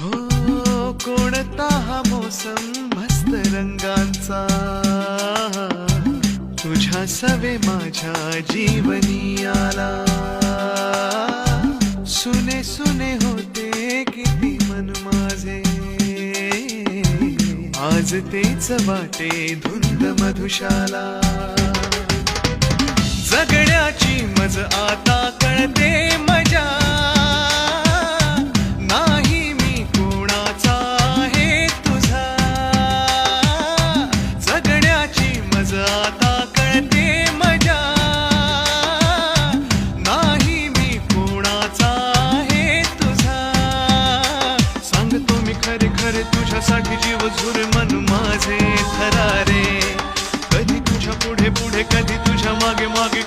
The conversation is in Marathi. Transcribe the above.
हो कोणता हा मोसम मस्त रंगांचा, तुझ्या सवे माझ्या जीवनी आला. सुने सुने होते किती मन माझे, आज तेच वाटे धुंद मधुशाला. जगण्याची मज आता कळते मजा, नाही मी कोणाचा आहे तुझा. जगण्याची मज आता कळते मजा, नाही मी कोणाचा आहे तुझा. सांगतो मी खरे खरे तुझ्यासाठी जीव झुरे मन माझे थरारे. कधी तुझ्या पुढे पुढे कधी तुझ्या मागे मागे